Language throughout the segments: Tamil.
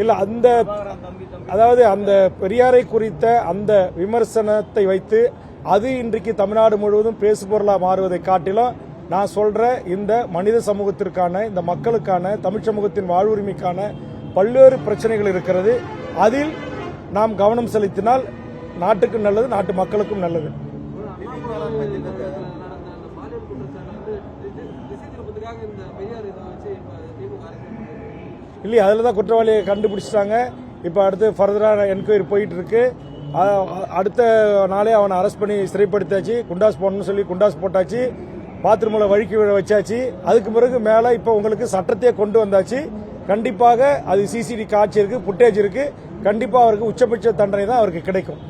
இல்ல அந்த அதாவது அந்த பெரியாரை குறித்த அந்த விமர்சனத்தை வைத்து அது இன்றைக்கு தமிழ்நாடு முழுவதும் பேசுபொருளா மாறுவதை காட்டிலும் நான் சொல்ற இந்த மனித சமூகத்திற்கான இந்த மக்களுக்கான தமிழ் சமூகத்தின் வாழ்வுரிமைக்கான பல்வேறு பிரச்சனைகள் இருக்கிறது. அதில் நாம் கவனம் செலுத்தினால் நாட்டுக்கும் நல்லது, நாட்டு மக்களுக்கும் நல்லது. இல்லையா, அதில் தான் குற்றவாளியை கண்டுபிடிச்சிட்டாங்க. இப்போ அடுத்து ஃபர்தராக என்கொயரி போயிட்டு இருக்கு. அடுத்த நாளே அவனை அரெஸ்ட் பண்ணி சிறைப்படுத்தாச்சு. குண்டாஸ் போடணும்னு சொல்லி குண்டாஸ் போட்டாச்சு. பாத்ரூமில் வழுக்கி விழ வச்சாச்சு. அதுக்கு பிறகு மேலே இப்போ உங்களுக்கு சட்டத்தையே கொண்டு வந்தாச்சு. கண்டிப்பாக அது சிசிடிவி காட்சி இருக்கு, புட்டேஜ் இருக்கு. கண்டிப்பாக அவருக்கு உச்சபட்ச தண்டனை தான் அவருக்கு கிடைக்கும்.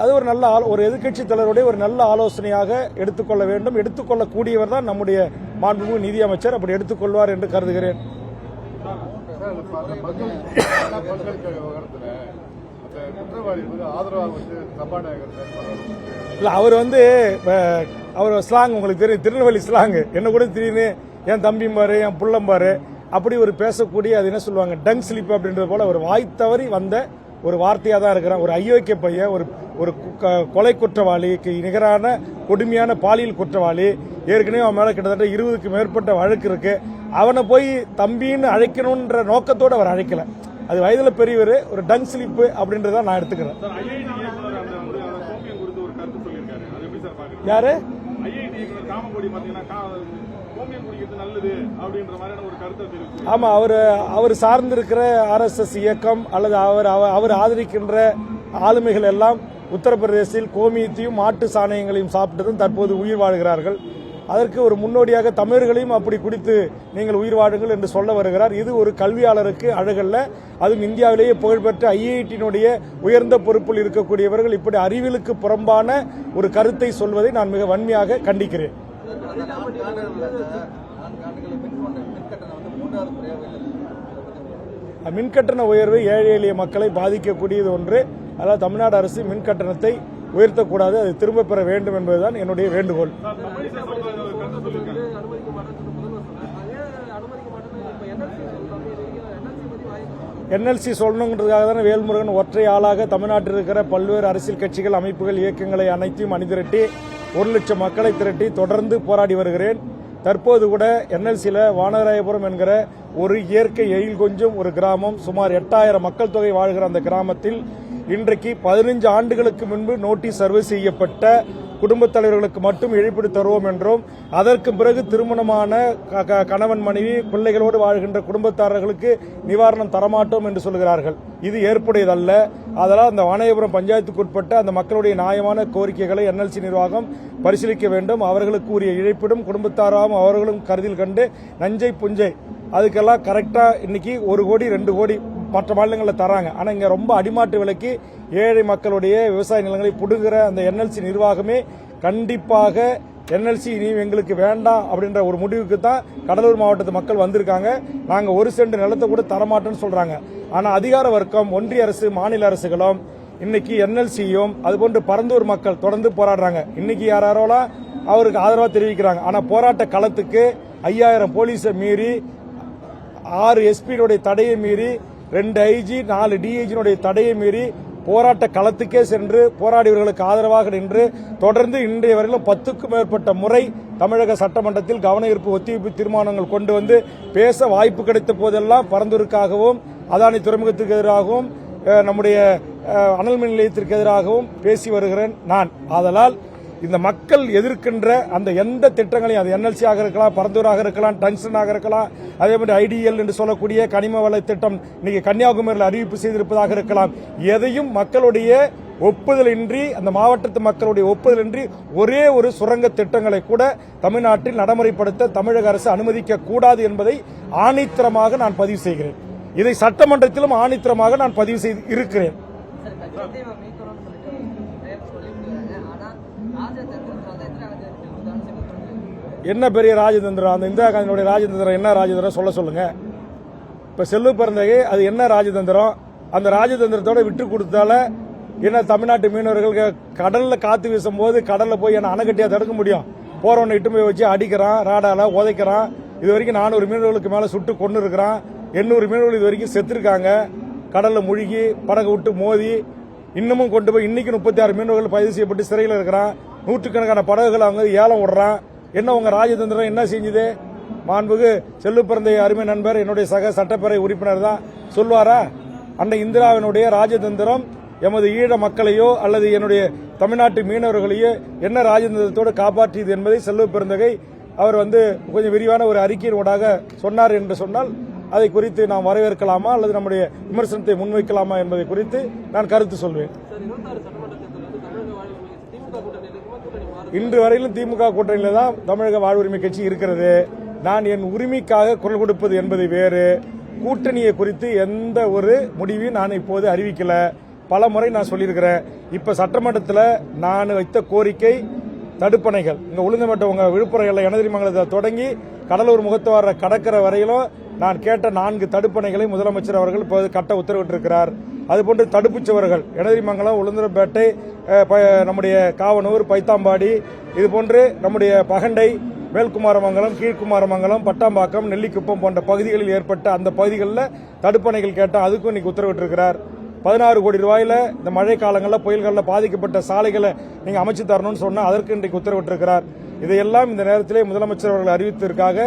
அது ஒரு நல்ல ஒரு எதிர்க்கட்சி தலைவருடைய ஒரு நல்ல ஆலோசனையாக எடுத்துக்கொள்ள வேண்டும். எடுத்துக்கொள்ளக்கூடியவர் தான் நம்முடைய மாண்புமிகு நிதியமைச்சர். அப்படி எடுத்துக்கொள்வார் என்று கருதுகிறேன். இல்ல அவர் ஸ்லாங் உங்களுக்கு தெரியும், திருநெல்வேலி ஸ்லாங் என்ன கூட தெரியுது. என் தம்பிம்பாரு, என் புள்ளம்பாரு, அப்படி ஒரு பேசக்கூடிய அது என்ன சொல்லுவாங்க டங் ஸ்லிப் அப்படின்றது போல ஒரு வாய் தவறி வந்த ஒரு வார்த்தையா தான் இருக்கிறான். ஒரு ஐயோக்கிய பையன், ஒரு கொலை குற்றவாளிக்கு நிகரான கொடுமையான பாலியல் குற்றவாளி. ஏற்கனவே அவன் மேல கிட்டத்தட்ட 20க்கு மேற்பட்ட வழக்கு இருக்கு. அவனை போய் தம்பின்னு அழைக்கணும்ன்ற நோக்கத்தோடு அவர் அழைக்கல. அது வயதுல பெரியவர், ஒரு டங் ஸ்லிப் அப்படின்றத நான் எடுத்துக்கிறேன். யாரு? ஆமா, அவர் சார்ந்திருக்கிற RSS இயக்கம் அல்லது அவர் ஆதரிக்கின்ற ஆளுமைகள் எல்லாம் உத்தரப்பிரதேசத்தில் கோமியத்தையும் மாட்டு சாணையங்களையும் சாப்பிட்டதும் தற்போது உயிர் வாழ்கிறார்கள். அதற்கு ஒரு முன்னோடியாக தமிழர்களையும் அப்படி குடித்து நீங்கள் உயிர் வாழுங்கள் என்று சொல்ல வருகிறார். இது ஒரு கல்வியாளருக்கு அழகல்ல. அதுவும் இந்தியாவிலேயே புகழ்பெற்ற IIT உயர்ந்த பொறுப்பில் இருக்கக்கூடியவர்கள் இப்படி அறிவியலுக்கு புறம்பான ஒரு கருத்தை சொல்வதை நான் மிக வன்மையாக கண்டிக்கிறேன். மின்கட்டண உயர்வு ஏழை எளிய மக்களை பாதிக்கக்கூடியது ஒன்று. அதாவது தமிழ்நாடு அரசு மின்கட்டணத்தை உயர்த்தக்கூடாது, அதை திரும்ப பெற வேண்டும் என்பதுதான் என்னுடைய வேண்டுகோள். NLC சொல்லணுங்கிறதுக்காக தானே வேல்முருகன் ஒற்றை ஆளாக தமிழ்நாட்டில் இருக்கிற பல்வேறு அரசியல் கட்சிகள், அமைப்புகள், இயக்கங்களை அனைத்தையும் அணிதிரட்டி 1 லட்சம் மக்களை திரட்டி தொடர்ந்து போராடி வருகிறேன். தற்போது கூட NLCல வானராயபுரம் என்கிற ஒரு இயற்கை எழில் கொஞ்சம் ஒரு கிராமம், சுமார் 8000 மக்கள் தொகை வாழ்கிற அந்த கிராமத்தில் இன்றைக்கு 15 ஆண்டுகளுக்கு முன்பு நோட்டீஸ் சர்வீஸ் செய்யப்பட்ட குடும்பத் தலைவர்களுக்கு மட்டும் இழப்பீடு தருவோம் என்றும், அதற்கு பிறகு திருமணமான கணவன் மனைவி பிள்ளைகளோடு வாழ்கின்ற குடும்பத்தாரர்களுக்கு நிவாரணம் தரமாட்டோம் என்று சொல்கிறார்கள். இது ஏற்புடையதல்ல. அதனால் அந்த வானராயபுரம் பஞ்சாயத்துக்குட்பட்ட அந்த மக்களுடைய நியாயமான கோரிக்கைகளை NLC நிர்வாகம் பரிசீலிக்க வேண்டும். அவர்களுக்கு உரிய இழப்பீடும் குடும்பத்தாராகவும் அவர்களும் கருதில் கண்டு நஞ்சை புஞ்சை அதுக்கெல்லாம் கரெக்டா இன்னைக்கு 1 கோடி 2 கோடி மற்ற மாநிலங்களில் தராங்க. ஆனால் இங்கே ரொம்ப அடிமாட்டு விலைக்கு ஏழை மக்களுடைய விவசாய நிலங்களை புடுங்குற அந்த NLC நிர்வாகமே கண்டிப்பாக NLC இனி எங்களுக்கு வேண்டாம் அப்படின்ற ஒரு முடிவுக்கு தான் கடலூர் மாவட்டத்து மக்கள் வந்திருக்காங்க. நாங்கள் 1 சென்ட் நிலத்தை கூட தரமாட்டோம்னு சொல்றாங்க. ஆனால் அதிகார வர்க்கம், ஒன்றிய அரசு, மாநில அரசுகளும் இன்னைக்கு NLCயும் அதுபோன்று பரந்தூர் மக்கள் தொடர்ந்து போராடுறாங்க. இன்னைக்கு யாரோலாம் அவருக்கு ஆதரவாக தெரிவிக்கிறாங்க. ஆனால் போராட்ட களத்துக்கு 5000 போலீஸை மீறி, 6 SP தடையை மீறி, 2 IG 4 DIG தடையை மீறி போராட்ட களத்துக்கே சென்று போராடியவர்களுக்கு ஆதரவாக நின்று தொடர்ந்து இன்றைய வரையிலும் 10க்கும் மேற்பட்ட முறை தமிழக சட்டமன்றத்தில் கவன ஈர்ப்பு ஒத்திவைப்பு தீர்மானங்கள் கொண்டு வந்து பேச வாய்ப்பு கிடைத்த போதெல்லாம் பரந்தூருக்காகவும் அதானி துறைமுகத்திற்கு எதிராகவும் நம்முடைய அனல் மின் நிலையத்திற்கு எதிராகவும் பேசி வருகிறேன் நான். ஆதலால் இந்த மக்கள் எதிர்க்கின்ற அந்த எந்த திட்டங்களையும், அது NLC-ஆக இருக்கலாம், பரந்தூராக இருக்கலாம், டங்ஸ்டனாக இருக்கலாம், அதே மாதிரி IDL என்று சொல்லக்கூடிய கனிம வள திட்டம் இன்னைக்கு கன்னியாகுமரியில் அறிவிப்பு செய்திருப்பதாக இருக்கலாம், எதையும் மக்களுடைய ஒப்புதலின்றி, அந்த மாவட்டத்து மக்களுடைய ஒப்புதலின்றி ஒரே ஒரு சுரங்க திட்டங்களை கூட தமிழ்நாட்டில் நடைமுறைப்படுத்த தமிழக அரசு அனுமதிக்க கூடாது என்பதை ஆணித்தரமாக நான் பதிவு செய்கிறேன். இதை சட்டமன்றத்திலும் ஆணித்தரமாக நான் பதிவு செய்து இருக்கிறேன். என்ன பெரிய ராஜதந்திரம்? அந்த இந்திரா காந்தியுடைய ராஜதந்திரம் என்ன ராஜதந்திரம் சொல்லுங்க. இப்ப செல்வ பிறந்தகை அது என்ன ராஜதந்திரம், அந்த ராஜதந்திரத்தோட விட்டு கொடுத்தால என்ன தமிழ்நாட்டு மீனவர்கள் கடல்ல காத்து வீசும் போது கடல்ல போய் என்ன அணைக்கட்டியா தடுக்க முடியும்? போறவனை இட்டு போய் வச்சு அடிக்கிறான், ராடால உதைக்கிறான். இது வரைக்கும் 400 மீனவர்களுக்கு மேல சுட்டு கொண்டு இருக்கிறான். 800 மீனவர்கள் இது வரைக்கும் செத்துருக்காங்க. கடல்ல முழுகி படகு விட்டு மோதி இன்னமும் கொண்டு போய் இன்னைக்கு 36 மீனவர்கள் பதிவு செய்யப்பட்டு சிறையில் இருக்கிறான். நூற்றுக்கணக்கான படகுகள் அவங்க ஏலம் விடுறான். என்ன உங்க ராஜதந்திரம் என்ன செஞ்சது? மாண்புகு செல்வ பிறந்தை அருமை நண்பர் என்னுடைய சக சட்டப்பேரவை உறுப்பினர் தான் சொல்வாரா? அன்னை இந்திராவினுடைய ராஜதந்திரம் எமது ஈழ மக்களையோ அல்லது என்னுடைய தமிழ்நாட்டு மீனவர்களையோ என்ன ராஜதந்திரத்தோடு காப்பாற்றியது என்பதை செல்வ பெருந்தகை அவர் கொஞ்சம் விரிவான ஒரு அறிக்கையின் ஊடாக சொன்னார் என்று சொன்னால் அதை குறித்து நாம் வரவேற்கலாமா அல்லது நம்முடைய விமர்சனத்தை முன்வைக்கலாமா என்பதை குறித்து நான் கருத்து சொல்வேன். இன்று வரையிலும் திமுக கூட்டணியில தான் தமிழக வாழ்வுரிமை கட்சி இருக்கிறது. நான் என் உரிமைக்காக குரல் கொடுப்பது என்பது வேறு. கூட்டணியை குறித்து எந்த ஒரு முடிவையும் நான் இப்போது அறிவிக்கல. பல முறை நான் சொல்லியிருக்கிறேன். இப்ப சட்டமன்றத்தில் நான் வைத்த கோரிக்கை தடுப்பணைகள் இங்க உளுந்தமட்டம் உங்க விழுப்புரம் எனதிரிமங்கலத்தை தொடங்கி கடலூர் முகத்துவார கடற்கரை வரையிலும் நான் கேட்ட 4 தடுப்பணைகளை முதலமைச்சர் அவர்கள் இப்போது கட்ட உத்தரவிட்டிருக்கிறார். அதுபோன்று தடுப்புச் சுவர்கள் எனதிரிமங்கலம், உளுந்தூர்பேட்டை, நம்முடைய காவனூர், பைத்தாம்பாடி, இதுபோன்று நம்முடைய பகண்டை, மேல்குமாரமங்கலம், கீழ்குமாரமங்கலம், பட்டாம்பாக்கம், நெல்லிக்குப்பம் போன்ற பகுதிகளில் ஏற்பட்ட அந்த பகுதிகளில் தடுப்பணைகள் கேட்டால் அதுக்கும் இன்னைக்கு உத்தரவிட்டிருக்கிறார். 16 கோடி ரூபாயில இந்த மழை காலங்களில் புயல்களில் பாதிக்கப்பட்ட சாலைகளை நீங்க அமைச்சு தரணும்னு சொன்னா அதற்கு இன்றைக்கு உத்தரவிட்டிருக்கிறார். இதையெல்லாம் இந்த நேரத்திலே முதலமைச்சர் அவர்கள் அறிவித்ததற்காக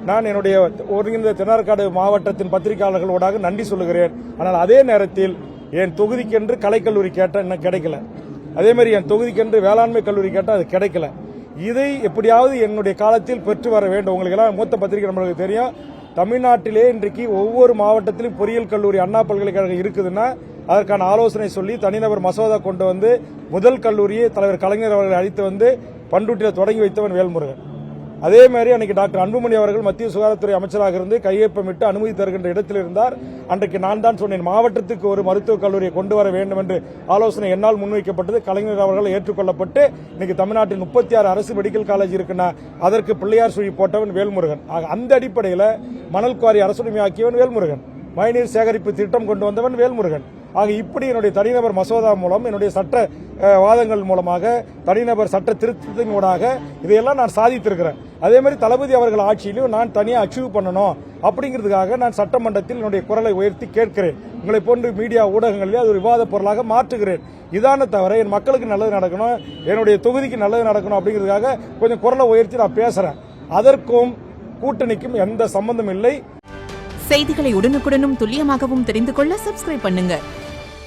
நான் என்னுடைய ஒருங்கிணைந்த தென்னார்காடு மாவட்டத்தின் பத்திரிகையாளர்களோடாக நன்றி சொல்லுகிறேன். ஆனால் அதே நேரத்தில் என் தொகுதிக்கென்று கலைக்கல்லூரி கேட்ட இன்னும் கிடைக்கல. அதே மாதிரி என் தொகுதிக்கென்று வேளாண்மை கல்லூரி கேட்டால் அது கிடைக்கல. இதை எப்படியாவது என்னுடைய காலத்தில் பெற்று வர வேண்டும். உங்களுக்கு எல்லாம் மூத்த பத்திரிகை நம்மளுக்கு தெரியும். தமிழ்நாட்டிலே இன்றைக்கு ஒவ்வொரு மாவட்டத்திலும் பொறியியல் கல்லூரி அண்ணா பல்கலைக்கழகம் இருக்குதுன்னா அதற்கான ஆலோசனை சொல்லி தனிநபர் மசோதா கொண்டு முதல் கல்லூரியை தலைவர் கலைஞர் அவர்களை அழைத்து பண்ருட்டியில் தொடங்கி வைத்தவன் வேல்முருகன். அதே மாதிரி அன்னைக்கு டாக்டர் அன்புமணி அவர்கள் மத்திய சுகாதாரத்துறை அமைச்சராக இருந்து கையொப்பமிட்டு அனுமதி தருகின்ற இடத்தில் இருந்தார். அன்றைக்கு நான் தான் சொன்னேன், மாவட்டத்துக்கு ஒரு மருத்துவக் கல்லூரியை கொண்டு வர வேண்டும் என்று ஆலோசனை என்னால் முன்வைக்கப்பட்டது. கலைஞர் அவர்கள் ஏற்றுக்கொள்ளப்பட்டு இன்னைக்கு தமிழ்நாட்டில் 36 அரசு மெடிக்கல் காலேஜ் இருக்குன்னா அதற்கு பிள்ளையார் சுழி போட்டவன் வேல்முருகன். அந்த அடிப்படையில் மணல் குவாரி அரசுரிமையாக்கியவன் வேல்முருகன். மழைநீர் சேகரிப்பு திட்டம் கொண்டு வந்தவன் வேல்முருகன். ஆக இப்படி என்னுடைய தனிநபர் மசோதா மூலம் என்னுடைய சட்ட வாதங்கள் மூலமாக தனிநபர் சட்ட திருத்தத்தின் ஊடாக இதையெல்லாம் நான் சாதித்திருக்கிறேன். அதே மாதிரி தளபதி அவர்கள் ஆட்சியிலும் நான் தனியாக அச்சீவ் பண்ணணும் அப்படிங்கிறதுக்காக நான் சட்டமன்றத்தில் என்னுடைய குரலை உயர்த்தி கேட்கிறேன். உங்களை போன்று மீடியா ஊடகங்களிலே அது ஒரு விவாத பொருளாக மாற்றுகிறேன். இதான தவிர என் மக்களுக்கு நல்லது நடக்கணும், என்னுடைய தொகுதிக்கு நல்லது நடக்கணும் அப்படிங்கிறதுக்காக கொஞ்சம் குரலை உயர்த்தி நான் பேசுறேன். அதற்கும் கூட்டணிக்கும் எந்த சம்பந்தம் இல்லை. செய்திகளை உடனுக்குடனும் துல்லியமாகவும் தெரிந்து கொள்ள சப்ஸ்கிரைப் பண்ணுங்க.